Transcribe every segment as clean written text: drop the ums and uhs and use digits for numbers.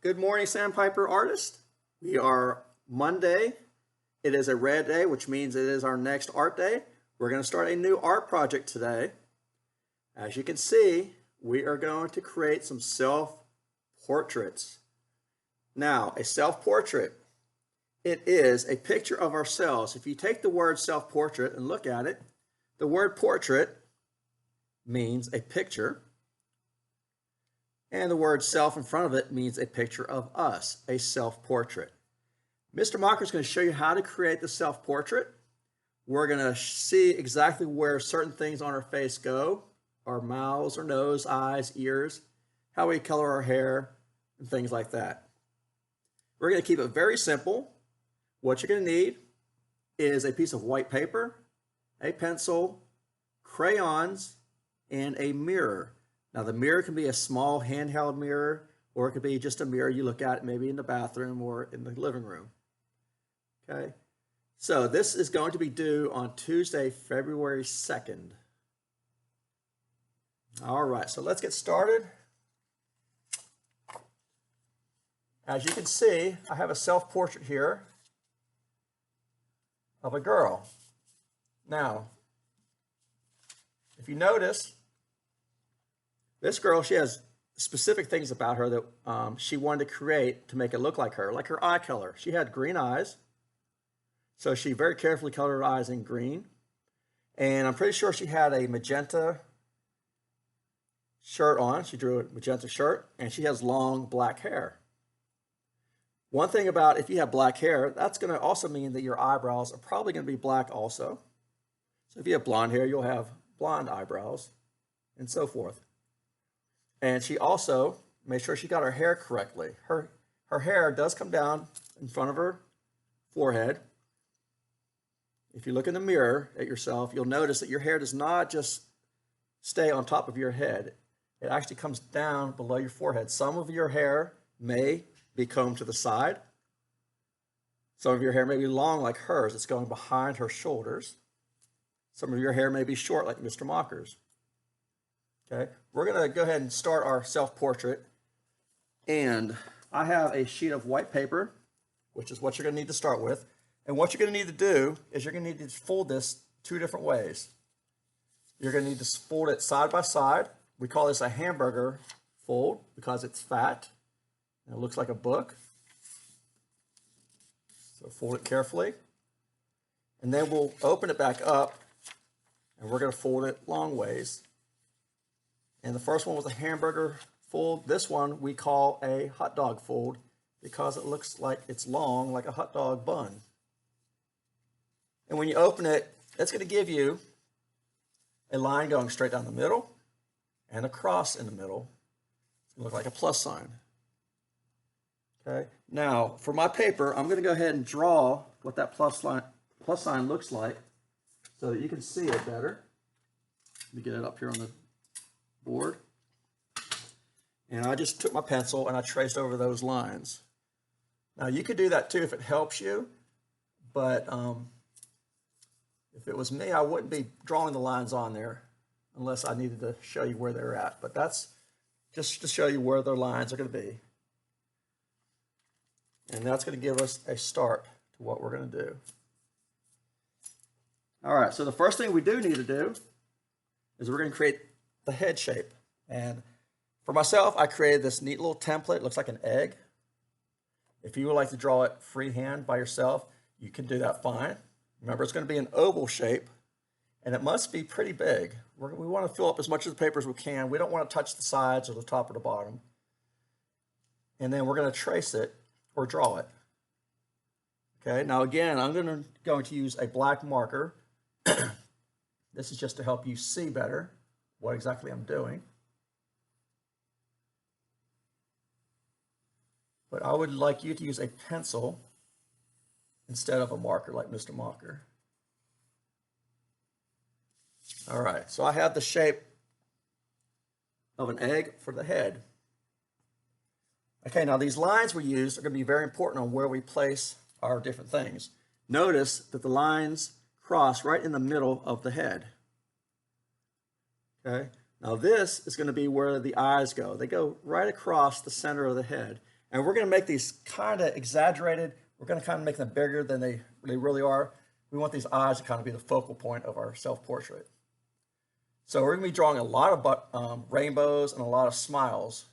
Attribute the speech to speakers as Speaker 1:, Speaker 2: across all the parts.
Speaker 1: Good morning, Sandpiper artist. We are Monday. It is a red day, which means it is our next art day. We're going to start a new art project today. As you can see, we are going to create some self-portraits. Now, a self-portrait, it is a picture of ourselves. If you take the word self-portrait and look at it, the word portrait means a picture. And the word self in front of it means a picture of us, a self-portrait. Mr. Mocker is going to show you how to create the self-portrait. We're going to see exactly where certain things on our face go, our mouths, our nose, eyes, ears, how we color our hair, and things like that. We're going to keep it very simple. What you're going to need is a piece of white paper, a pencil, crayons, and a mirror. Now the mirror can be a small handheld mirror, or it could be just a mirror you look at maybe in the bathroom or in the living room. Okay, so this is going to be due on Tuesday, February 2nd. All right, so let's get started. As you can see, I have a self-portrait here of a girl. Now, if you notice, this girl, she has specific things about her that she wanted to create to make it look like her eye color. She had green eyes, so she very carefully colored her eyes in green. And I'm pretty sure she had a magenta shirt on. She drew a magenta shirt, and she has long black hair. One thing about if you have black hair, that's going to also mean that your eyebrows are probably going to be black also. So if you have blonde hair, you'll have blonde eyebrows, and so forth. And she also made sure she got her hair correctly. Her hair does come down in front of her forehead. If you look in the mirror at yourself, you'll notice that your hair does not just stay on top of your head. It actually comes down below your forehead. Some of your hair may be combed to the side. Some of your hair may be long like hers. It's going behind her shoulders. Some of your hair may be short like Mr. Mocker's. Okay, we're going to go ahead and start our self-portrait. And I have a sheet of white paper, which is what you're going to need to start with. And what you're going to need to do is you're going to need to fold this two different ways. You're going to need to fold it side by side. We call this a hamburger fold because it's fat and it looks like a book. So fold it carefully. And then we'll open it back up and we're going to fold it long ways. And the first one was a hamburger fold. This one we call a hot dog fold because it looks like it's long, like a hot dog bun. And when you open it, it's going to give you a line going straight down the middle and a cross in the middle. It's going to look like a plus sign. Okay. Now, for my paper, I'm going to go ahead and draw what that plus sign looks like so that you can see it better. Let me get it up here on the board. And I just took my pencil and I traced over those lines. Now you could do that too if it helps you, but if it was me, I wouldn't be drawing the lines on there unless I needed to show you where they're at. But that's just to show you where their lines are going to be. And that's going to give us a start to what we're going to do. All right, so the first thing we do need to do is we're going to create the head shape. And for myself, I created this neat little template. It looks like an egg. If you would like to draw it freehand by yourself, you can do that fine. Remember, it's going to be an oval shape, and it must be pretty big. We want to fill up as much of the paper as we can. We don't want to touch the sides or the top or the bottom. And then we're going to trace it or draw it. Okay, now again, I'm going to use a black marker. This is just to help you see better what exactly I'm doing. But I would like you to use a pencil instead of a marker like Mr. Mocker. All right, so I have the shape of an egg for the head. Okay, now these lines we use are going to be very important on where we place our different things. Notice that the lines cross right in the middle of the head. Okay, now this is going to be where the eyes go. They go right across the center of the head. And we're going to make these kind of exaggerated. We're going to kind of make them bigger than they really are. We want these eyes to kind of be the focal point of our self-portrait. So we're going to be drawing a lot of rainbows and a lot of smiles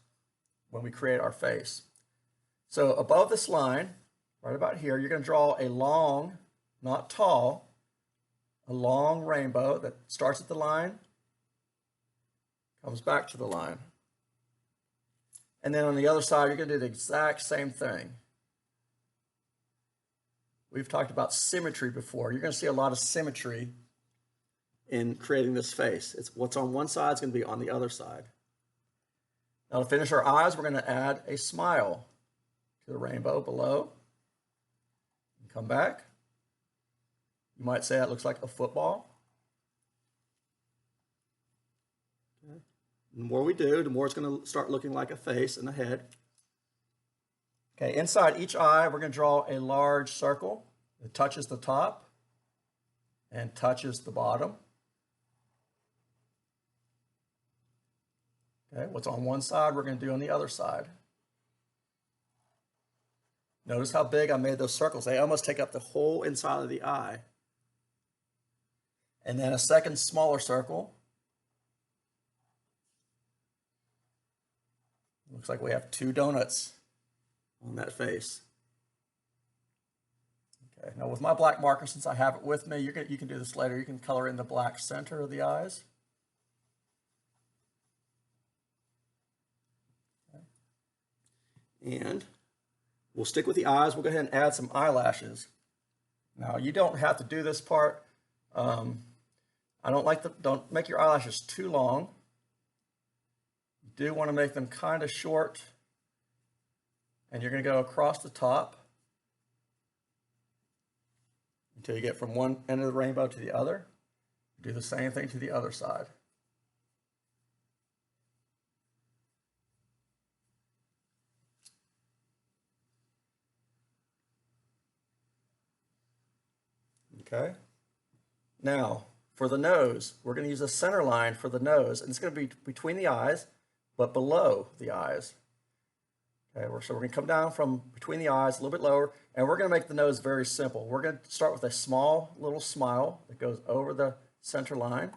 Speaker 1: when we create our face. So above this line, right about here, you're going to draw a long, not tall, a long rainbow that starts at the line, comes back to the line. And then on the other side, you're going to do the exact same thing. We've talked about symmetry before. You're going to see a lot of symmetry in creating this face. It's what's on one side is going to be on the other side. Now to finish our eyes, we're going to add a smile to the rainbow below. And come back. You might say that looks like a football. Okay. The more we do, the more it's going to start looking like a face and a head. Okay, inside each eye, we're going to draw a large circle that touches the top and touches the bottom. Okay, what's on one side, we're going to do on the other side. Notice how big I made those circles. They almost take up the whole inside of the eye. And then a second smaller circle. Looks like we have 2 donuts on that face. Okay, now with my black marker, since I have it with me, you can do this later. You can color in the black center of the eyes. Okay. And we'll stick with the eyes. We'll go ahead and add some eyelashes. Now you don't have to do this part. Don't make your eyelashes too long. You do want to make them kind of short. And you're going to go across the top until you get from one end of the rainbow to the other. Do the same thing to the other side. Okay. Now, for the nose, we're going to use a center line for the nose, and it's going to be between the eyes, but below the eyes. Okay, so we're going to come down from between the eyes a little bit lower, and we're going to make the nose very simple. We're going to start with a small little smile that goes over the center line.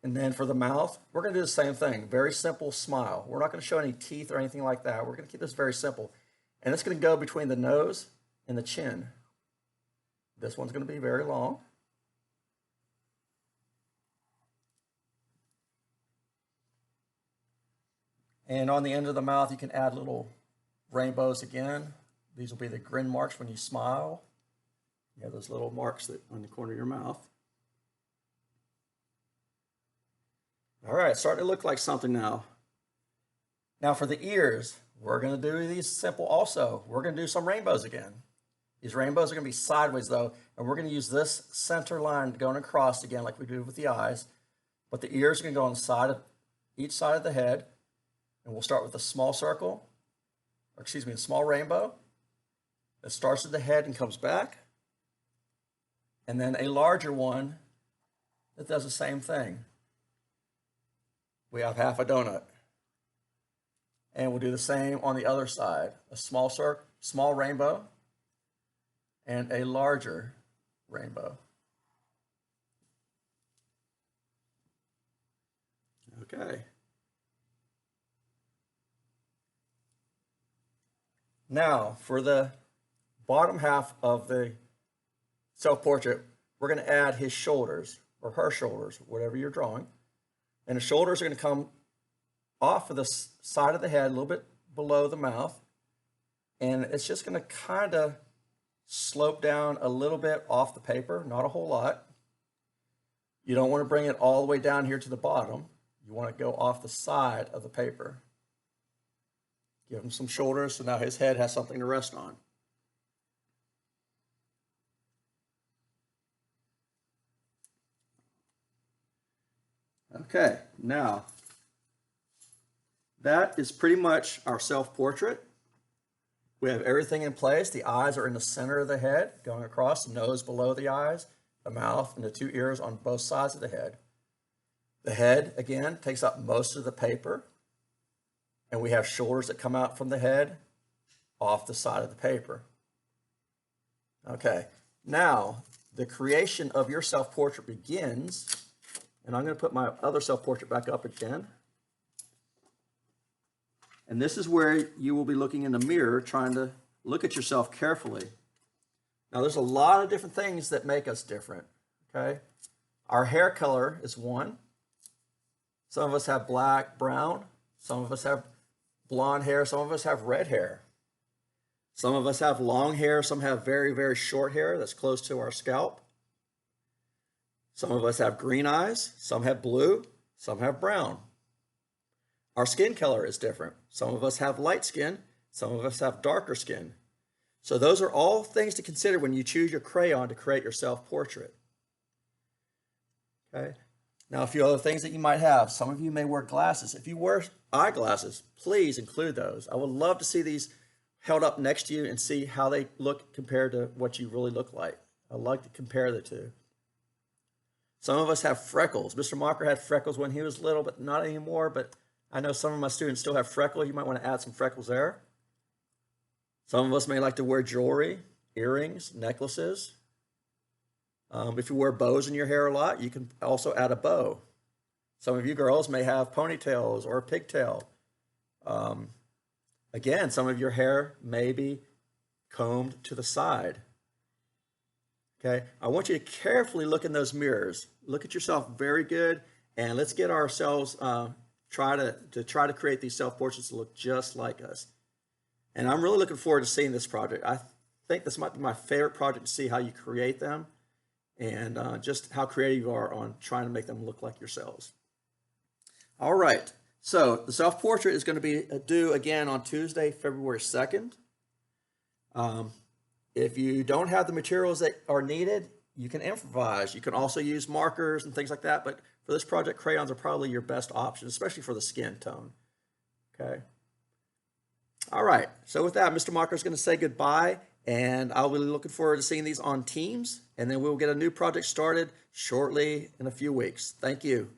Speaker 1: And then for the mouth, we're going to do the same thing. Very simple smile. We're not going to show any teeth or anything like that. We're going to keep this very simple. And it's going to go between the nose and the chin. This one's going to be very long. And on the end of the mouth, you can add little rainbows again. These will be the grin marks when you smile. You have those little marks that on the corner of your mouth. All right, starting to look like something now. Now for the ears, we're going to do these simple also. We're going to do some rainbows again. These rainbows are going to be sideways though, and we're going to use this center line going across again like we do with the eyes. But the ears are going to go on the side of each side of the head, and we'll start with a small circle, or excuse me, a small rainbow that starts at the head and comes back, and then a larger one that does the same thing. We have half a donut. And we'll do the same on the other side. A small circle, small rainbow, and a larger rainbow. Okay. Now, for the bottom half of the self-portrait, we're going to add his shoulders, or her shoulders, whatever you're drawing. And the shoulders are going to come off of the side of the head, a little bit below the mouth. And it's just going to kind of slope down a little bit off the paper, not a whole lot. You don't want to bring it all the way down here to the bottom. You want to go off the side of the paper. Give him some shoulders so now his head has something to rest on. Okay, now that is pretty much our self-portrait We have everything in place. The eyes are in the center of the head, going across, the nose below the eyes, the mouth, and the two ears on both sides of the head. The head, again, takes up most of the paper, and we have shoulders that come out from the head off the side of the paper. Okay, now the creation of your self-portrait begins, and I'm going to put my other self-portrait back up again. And this is where you will be looking in the mirror, trying to look at yourself carefully. Now, there's a lot of different things that make us different, okay? Our hair color is one. Some of us have black, brown. Some of us have blonde hair. Some of us have red hair. Some of us have long hair. Some have very, very short hair that's close to our scalp. Some of us have green eyes. Some have blue. Some have brown. Our skin color is different. Some of us have light skin. Some of us have darker skin. So those are all things to consider when you choose your crayon to create your self-portrait. Okay. Now, a few other things that you might have. Some of you may wear glasses. If you wear eyeglasses, please include those. I would love to see these held up next to you and see how they look compared to what you really look like. I'd like to compare the two. Some of us have freckles. Mr. Mocker had freckles when he was little, but not anymore. But I know some of my students still have freckles. You might want to add some freckles there. Some of us may like to wear jewelry, earrings, necklaces. If you wear bows in your hair a lot, you can also add a bow. Some of you girls may have ponytails or a pigtail. Again, some of your hair may be combed to the side. Okay, I want you to carefully look in those mirrors. Look at yourself very good, and let's get ourselves try to create these self-portraits to look just like us. And I'm really looking forward to seeing this project. I think this might be my favorite project to see how you create them and just how creative you are on trying to make them look like yourselves. All right, so the self-portrait is going to be due again on Tuesday, February 2nd. If you don't have the materials that are needed, you can improvise. You can also use markers and things like that, but for this project, crayons are probably your best option, especially for the skin tone. Okay. All right, so with that, Mr. Mocker is going to say goodbye, and I'll be looking forward to seeing these on Teams, and then we'll get a new project started shortly in a few weeks. Thank you.